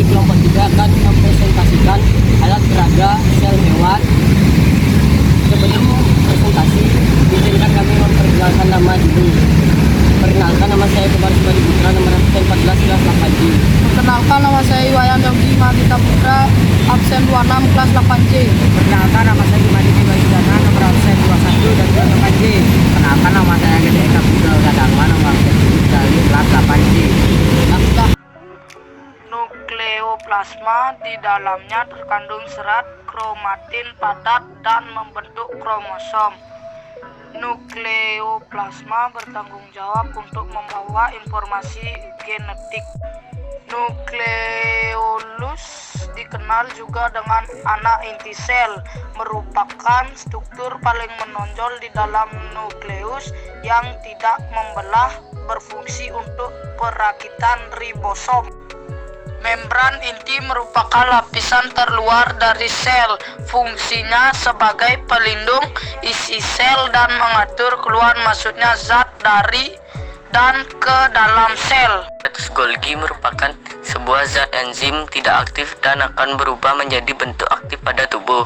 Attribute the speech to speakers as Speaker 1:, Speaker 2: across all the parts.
Speaker 1: kelompok 3 akan mempresentasikan alat peraga sel hewan. Sebelum presentasi, izinkan kami memperkenalkan nama dulu. Perkenalkan, nama saya Kembar Subadi Putra, nomor absen 14 kelas 8J.
Speaker 2: Perkenalkan, nama saya Iwayan Yogi Madita Putra, absen 26 kelas 8C.
Speaker 1: Perkenalkan, nama saya Gimadi Tibaidana, nomor absen 21 dan 28J. Perkenalkan, nama saya Gede Eka Putra Gadangma, nomor absen 7 dari kelas 8J.
Speaker 2: Nukleoplasma, di dalamnya terkandung serat kromatin padat dan membentuk kromosom. Nukleoplasma bertanggung jawab untuk membawa informasi genetik. Nukleolus dikenal juga dengan anak inti sel, merupakan struktur paling menonjol di dalam nukleus yang tidak membelah, berfungsi untuk perakitan ribosom. Membran inti merupakan lapisan terluar dari sel, fungsinya sebagai pelindung isi sel dan mengatur keluar masuknya zat dari dan ke dalam sel.
Speaker 3: Aparatus Golgi merupakan sebuah zat enzim tidak aktif dan akan berubah menjadi bentuk aktif pada tubuh.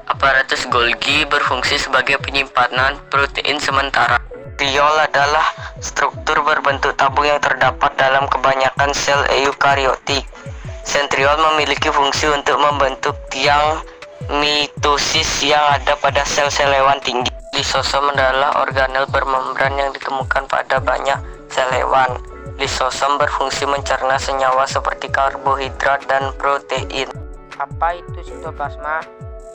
Speaker 3: Aparatus Golgi berfungsi sebagai penyimpanan protein sementara. Sentriol adalah struktur berbentuk tabung yang terdapat dalam kebanyakan sel eukariotik. Sentriol memiliki fungsi untuk membentuk tiang mitosis yang ada pada sel-sel hewan tinggi. Lisosom adalah organel bermembran yang ditemukan pada banyak sel hewan. Lisosom berfungsi mencerna senyawa seperti karbohidrat dan protein.
Speaker 4: Apa itu sitoplasma?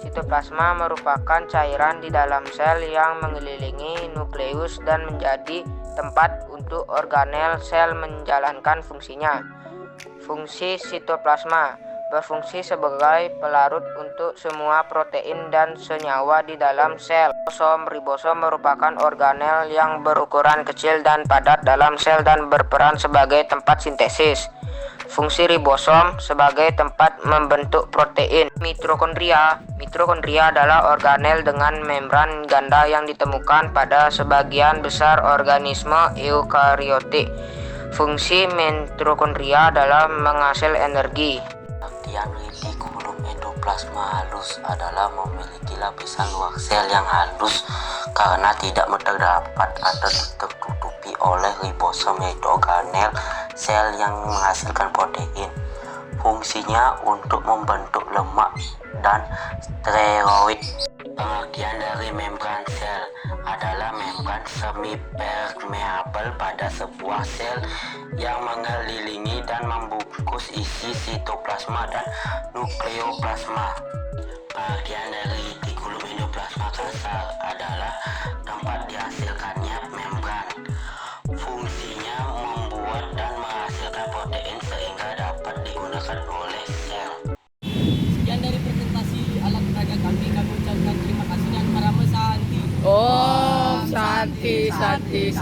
Speaker 4: Sitoplasma merupakan cairan di dalam sel yang mengelilingi nukleus dan menjadi tempat untuk organel sel menjalankan fungsinya. Fungsi sitoplasma berfungsi sebagai pelarut untuk semua protein dan senyawa di dalam sel. Ribosom merupakan organel yang berukuran kecil dan padat dalam sel dan berperan sebagai tempat sintesis. Fungsi ribosom sebagai tempat membentuk protein. Mitokondria adalah organel dengan membran ganda yang ditemukan pada sebagian besar organisme eukariotik. Fungsi mitokondria adalah menghasil energi.
Speaker 3: Bagian retikulum endoplasma halus adalah memiliki lapisan luar sel yang halus karena tidak terdapat atau tertutupi oleh ribosom, yaitu organel sel yang menghasilkan protein. Fungsinya untuk membentuk lemak dan steroid. Pengertian dari membran sel adalah membran semi-permeabel pada sebuah sel yang mengelilingi dan membungkus isi sitoplasma dan nukleoplasma. Bagian dari retikulum endoplasma kasar adalah tempat dihasilkannya membran. Fungsinya membuat dan menghasilkan protein sehingga dapat digunakan oleh sel.
Speaker 1: Sekian dari presentasi alat peraga kami ucapkan terima kasih dan para Santi.
Speaker 2: Oh, Santi.